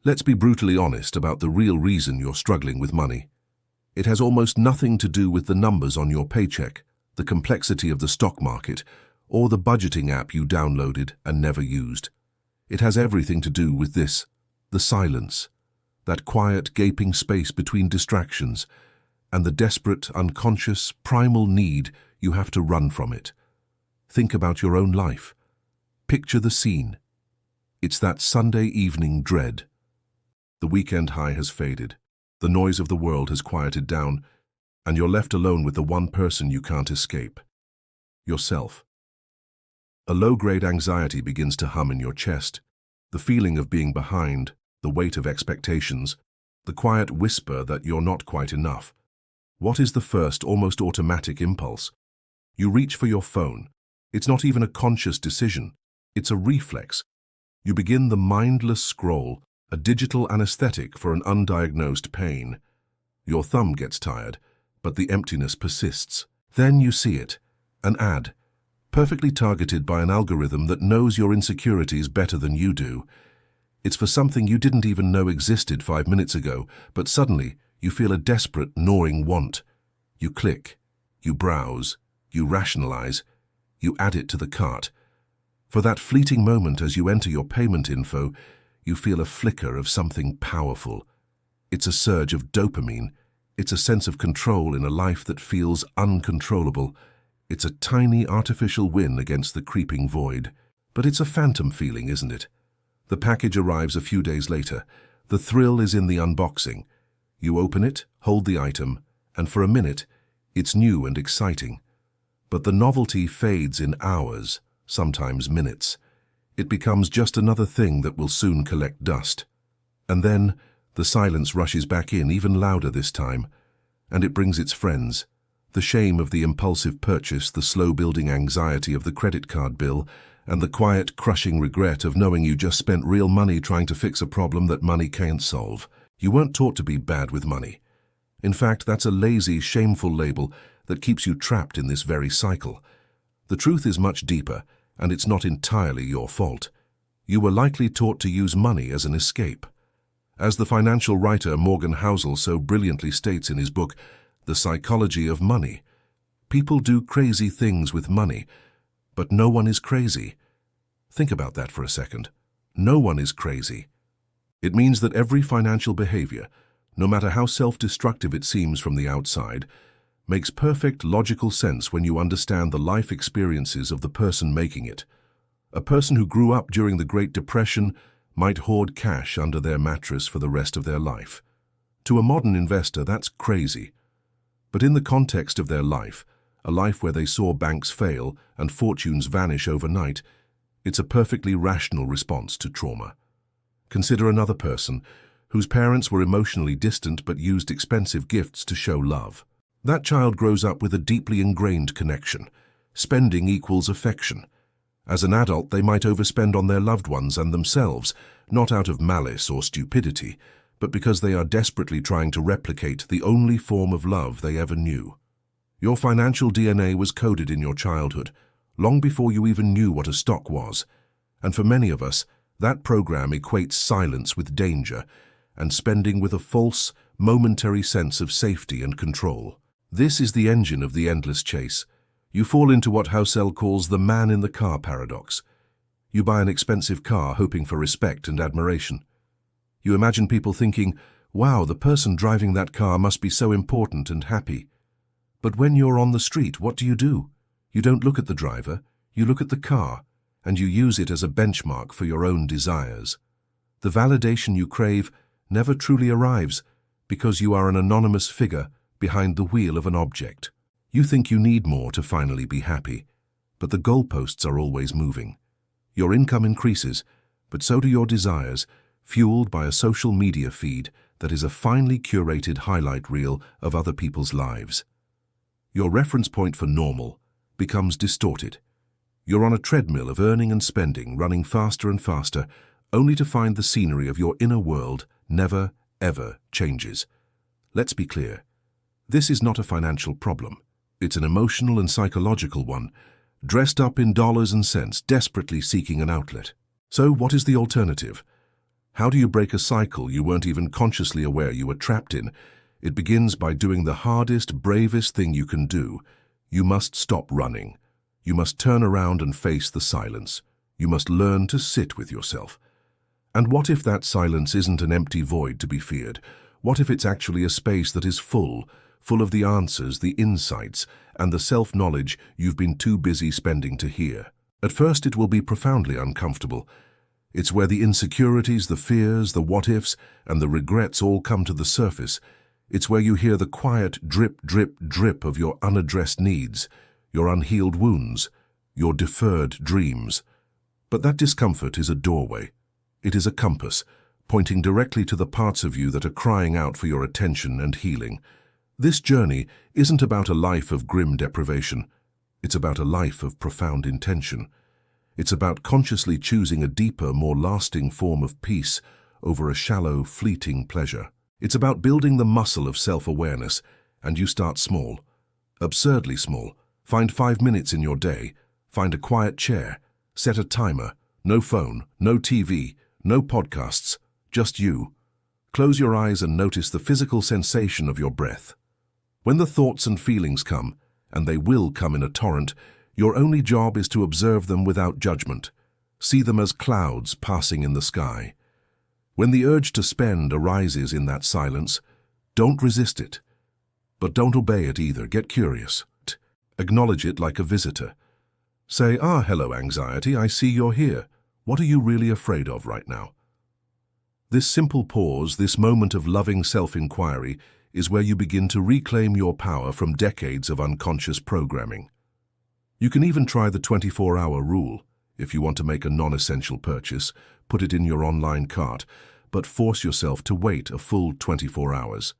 Let's be brutally honest about the real reason you're struggling with money. It has almost nothing to do with the numbers on your paycheck, the complexity of the stock market, or the budgeting app you downloaded and never used. It has everything to do with this, the silence, that quiet, gaping space between distractions, and the desperate, unconscious, primal need you have to run from it. Think about your own life. Picture the scene. It's that Sunday evening dread. The weekend high has faded, the noise of the world has quieted down, and you're left alone with the one person you can't escape. Yourself. A low-grade anxiety begins to hum in your chest, the feeling of being behind, the weight of expectations, the quiet whisper that you're not quite enough. What is the first, almost automatic impulse? You reach for your phone. It's not even a conscious decision. It's a reflex. You begin the mindless scroll, a digital anesthetic for an undiagnosed pain. Your thumb gets tired, but the emptiness persists. Then you see it, an ad, perfectly targeted by an algorithm that knows your insecurities better than you do. It's for something you didn't even know existed 5 minutes ago, but suddenly you feel a desperate, gnawing want. You click, you browse, you rationalize, you add it to the cart. For that fleeting moment as you enter your payment info, you feel a flicker of something powerful. It's a surge of dopamine. It's a sense of control in a life that feels uncontrollable. It's a tiny artificial win against the creeping void. But it's a phantom feeling, isn't it? The package arrives a few days later. The thrill is in the unboxing. You open it, hold the item, and for a minute, it's new and exciting. But the novelty fades in hours, sometimes minutes. It becomes just another thing that will soon collect dust. And then, the silence rushes back in, even louder this time, and it brings its friends. The shame of the impulsive purchase, the slow-building anxiety of the credit card bill, and the quiet, crushing regret of knowing you just spent real money trying to fix a problem that money can't solve. You weren't taught to be bad with money. In fact, that's a lazy, shameful label that keeps you trapped in this very cycle. The truth is much deeper, and it's not entirely your fault. You were likely taught to use money as an escape. As the financial writer Morgan Housel so brilliantly states in his book, The Psychology of Money, people do crazy things with money, but no one is crazy. Think about that for a second. No one is crazy. It means that every financial behavior, no matter how self-destructive it seems from the outside, makes perfect logical sense when you understand the life experiences of the person making it. A person who grew up during the Great Depression might hoard cash under their mattress for the rest of their life. To a modern investor, that's crazy. But in the context of their life, a life where they saw banks fail and fortunes vanish overnight, it's a perfectly rational response to trauma. Consider another person whose parents were emotionally distant but used expensive gifts to show love. That child grows up with a deeply ingrained connection. Spending equals affection. As an adult, they might overspend on their loved ones and themselves, not out of malice or stupidity, but because they are desperately trying to replicate the only form of love they ever knew. Your financial DNA was coded in your childhood, long before you even knew what a stock was. And for many of us, that program equates silence with danger and spending with a false, momentary sense of safety and control. This is the engine of the endless chase. You fall into what Housel calls the man-in-the-car paradox. You buy an expensive car hoping for respect and admiration. You imagine people thinking, wow, the person driving that car must be so important and happy. But when you're on the street, what do? You don't look at the driver, you look at the car, and you use it as a benchmark for your own desires. The validation you crave never truly arrives because you are an anonymous figure behind the wheel of an object. You think you need more to finally be happy, but the goalposts are always moving. Your income increases, but so do your desires, fueled by a social media feed that is a finely curated highlight reel of other people's lives. Your reference point for normal becomes distorted. You're on a treadmill of earning and spending, running faster and faster, only to find the scenery of your inner world never, ever changes. Let's be clear. This is not a financial problem. It's an emotional and psychological one, dressed up in dollars and cents, desperately seeking an outlet. So what is the alternative? How do you break a cycle you weren't even consciously aware you were trapped in? It begins by doing the hardest, bravest thing you can do. You must stop running. You must turn around and face the silence. You must learn to sit with yourself. And what if that silence isn't an empty void to be feared? What if it's actually a space that is full of the answers, the insights, and the self-knowledge you've been too busy spending to hear? At first, it will be profoundly uncomfortable. It's where the insecurities, the fears, the what-ifs, and the regrets all come to the surface. It's where you hear the quiet drip, drip, drip of your unaddressed needs, your unhealed wounds, your deferred dreams. But that discomfort is a doorway. It is a compass, pointing directly to the parts of you that are crying out for your attention and healing. This journey isn't about a life of grim deprivation. It's about a life of profound intention. It's about consciously choosing a deeper, more lasting form of peace over a shallow, fleeting pleasure. It's about building the muscle of self-awareness, and you start small. Absurdly small. Find 5 minutes in your day. Find a quiet chair. Set a timer. No phone, no TV, no podcasts, just you. Close your eyes and notice the physical sensation of your breath. When the thoughts and feelings come, and they will come in a torrent, your only job is to observe them without judgment. See them as clouds passing in the sky. When the urge to spend arises in that silence, don't resist it. But don't obey it either. Get curious. Acknowledge it like a visitor. Say, hello anxiety, I see you're here. What are you really afraid of right now? This simple pause, this moment of loving self-inquiry, is where you begin to reclaim your power from decades of unconscious programming. You can even try the 24-hour rule. If you want to make a non-essential purchase, put it in your online cart, but force yourself to wait a full 24 hours.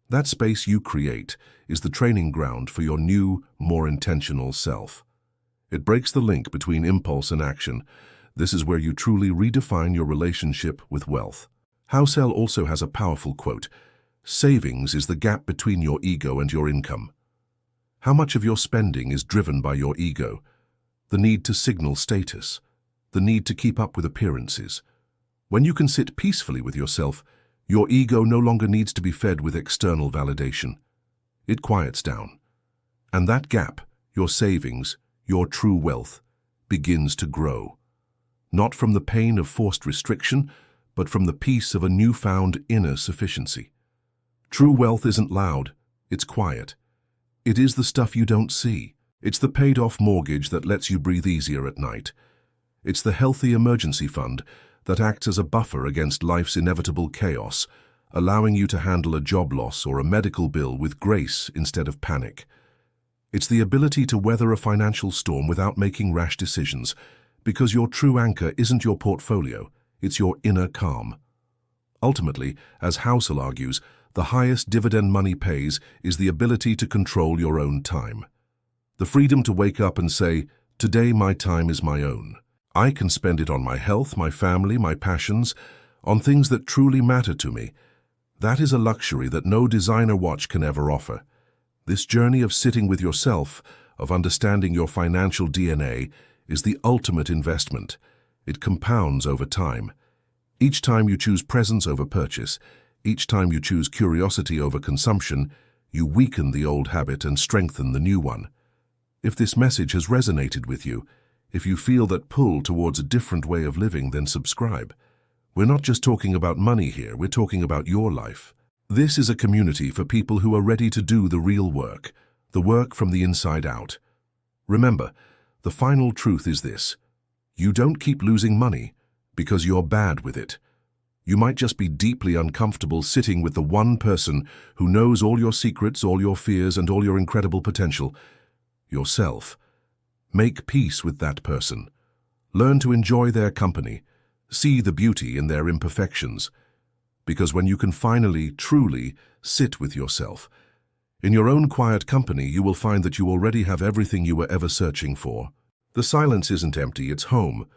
That space you create is the training ground for your new, more intentional self. It breaks the link between impulse and action. This is where you truly redefine your relationship with wealth. Housel also has a powerful quote: "Savings is the gap between your ego and your income." How much of your spending is driven by your ego? The need to signal status, the need to keep up with appearances. When you can sit peacefully with yourself, your ego no longer needs to be fed with external validation. It quiets down. And that gap, your savings, your true wealth, begins to grow. Not from the pain of forced restriction, but from the peace of a newfound inner sufficiency. True wealth isn't loud, it's quiet. It is the stuff you don't see. It's the paid-off mortgage that lets you breathe easier at night. It's the healthy emergency fund that acts as a buffer against life's inevitable chaos, allowing you to handle a job loss or a medical bill with grace instead of panic. It's the ability to weather a financial storm without making rash decisions, because your true anchor isn't your portfolio, it's your inner calm. Ultimately, as Housel argues, the highest dividend money pays is the ability to control your own time. The freedom to wake up and say, "Today my time is my own. I can spend it on my health, my family, my passions, on things that truly matter to me." That is a luxury that no designer watch can ever offer. This journey of sitting with yourself, of understanding your financial DNA, is the ultimate investment. It compounds over time. Each time you choose presence over purchase, each time you choose curiosity over consumption, you weaken the old habit and strengthen the new one. If this message has resonated with you, if you feel that pull towards a different way of living, then subscribe. We're not just talking about money here, we're talking about your life. This is a community for people who are ready to do the real work, the work from the inside out. Remember, the final truth is this: you don't keep losing money because you're bad with it. You might just be deeply uncomfortable sitting with the one person who knows all your secrets, all your fears, and all your incredible potential: yourself. Make peace with that person. Learn to enjoy their company. See the beauty in their imperfections. Because when you can finally, truly sit with yourself, in your own quiet company, you will find that you already have everything you were ever searching for. The silence isn't empty, it's home.